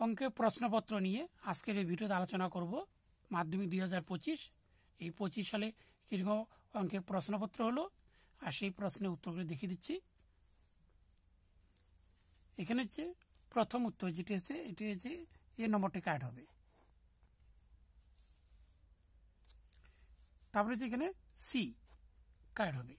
অঙ্কের প্রশ্নপত্র নিয়ে আজকের এই ভিডিওতে আলোচনা করব। মাধ্যমিক 2025 এই 25 সালে কীরকম অঙ্কের প্রশ্নপত্র হলো আর সেই প্রশ্নের উত্তরগুলো দেখিয়ে দিচ্ছি। এখানে হচ্ছে প্রথম উত্তর যেটি হচ্ছে এটি হচ্ছে এ নম্বরটি কারেক্ট হবে। তারপরে হচ্ছে এখানে সি কারেক্ট হবে।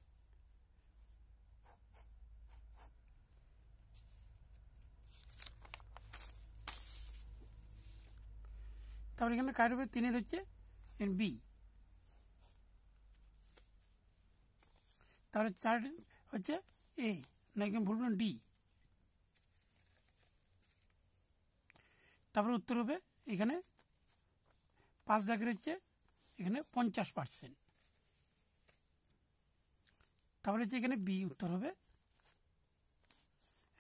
তারপরে এখানে কারেক্ট হবে 3 হচ্ছে বি। তারপরে 4 হচ্ছে এ, না এখানে ভুল ডি। তারপরে উত্তর হবে এখানে 5 দাগের হচ্ছে এখানে 50%। তারপরে হচ্ছে এখানে বি উত্তর হবে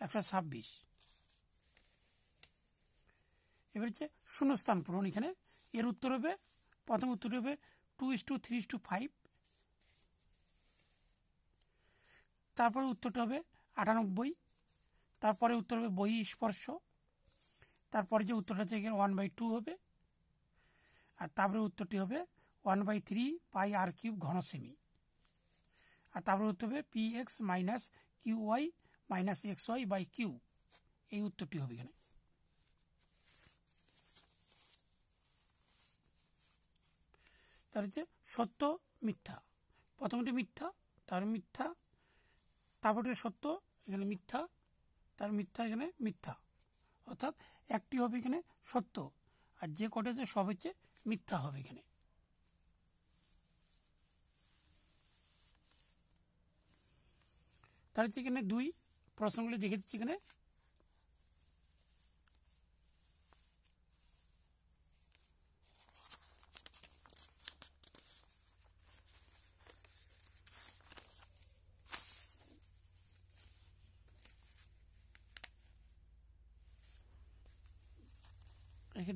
126। এবার হচ্ছে শূন্যস্থান পূরণ। এখানে এর উত্তর হবে প্রথম উত্তর হবে 2:3:5। তারপরে উত্তরটা হবে 98। তারপরে উত্তর হবে বহি স্পর্শ। তারপরে যে উত্তরটা হচ্ছে এখানে 1/2 হবে। আর তারপরে উত্তরটি হবে 1/3 পাই আর কিউব ঘন সেমি। আর তারপরে উত্তর হবে px minus qy minus xy by Q. এই উত্তরটি হবে এখানে। তার হচ্ছে সত্য মিথ্যা। প্রথমটি মিথ্যা, তার মিথ্যা, তারপরে সত্য, এখানে মিথ্যা, তার মিথ্যা, এখানে মিথ্যা। অর্থাৎ একটি হবে এখানে সত্য আর যে কটা আছে সব হচ্ছে মিথ্যা হবে এখানে। তার হচ্ছে এখানে 2 প্রশ্নগুলি দেখে দিচ্ছি। এখানে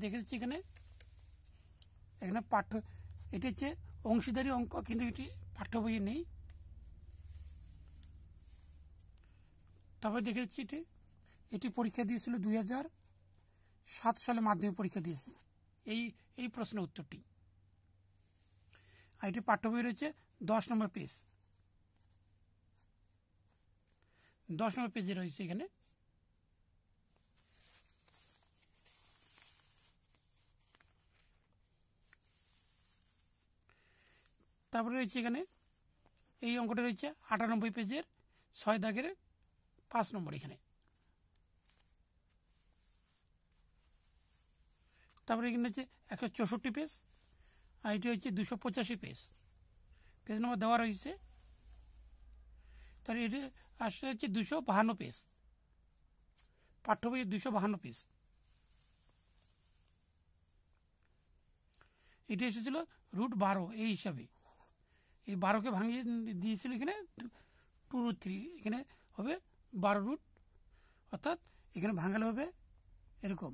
দেখে দিচ্ছি। এখানে পাঠ্য, এটি হচ্ছে অংশীদারি অঙ্ক, কিন্তু এটি পাঠ্য বইয়ে নেই। তারপরে দেখে দিচ্ছি এটি পরীক্ষা দিয়েছিল 2007 সালে মাধ্যমিক পরীক্ষা দিয়েছি এই প্রশ্নের উত্তরটি। আর এটি পাঠ্য বই রয়েছে 10 নম্বর পেজ। 10 নম্বর পেজে রয়েছে এখানে। তারপরে রয়েছে এখানে এই অঙ্কটা রয়েছে 98 পেজের 6 দাগের 5 নম্বর এখানে। তারপরে এখানে হচ্ছে 164 পেজ আর এটি হচ্ছে 285 পেজ। পেজ নম্বর দেওয়া রয়েছে। তাহলে এটি আসলে হচ্ছে 252 পেজ, পাঠ্য বইয়ের 252 পেজ। এটি এসেছিল √12 এই হিসাবে। এই 12কে ভাঙিয়ে দিয়েছিল এখানে 2√3। এখানে হবে 12 অর্থাৎ এখানে ভাঙালে হবে এরকম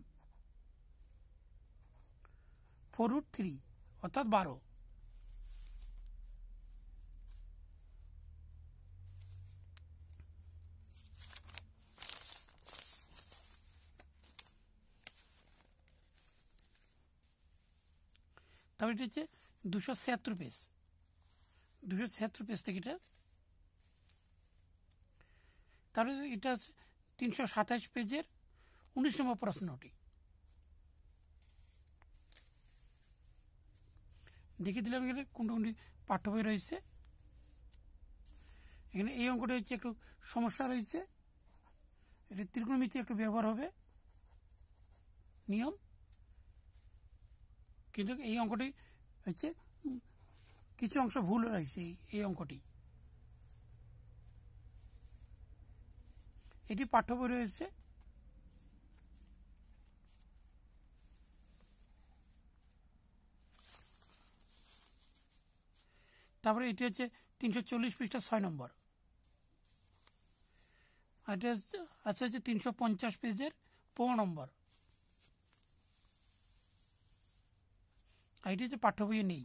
4√3 অর্থাৎ 12। তারপরে এটি হচ্ছে 276 পেজ। 276 পেজ থেকে এটা। তারপরে এটা 327 পেজের 19 নম্বর প্রশ্নটি দেখিয়ে দিলাম। এখানে কোনটি পাঠ্য বই রয়েছে। এখানে এই অঙ্কটা হচ্ছে একটু সমস্যা রয়েছে। এটা ত্রিকোণমিতি একটু ব্যবহার হবে নিয়ম, কিন্তু এই অঙ্কটি হচ্ছে কিছু অংশ ভুল রয়েছে। এই অঙ্কটি এটি পাঠ্য বই রয়েছে। তারপরে এটি হচ্ছে 340 পৃষ্ঠা 6 নম্বর। আর এটা আছে হচ্ছে 350 পেজের 15 নম্বর। আর এটি হচ্ছে পাঠ্য বইয়ে নেই।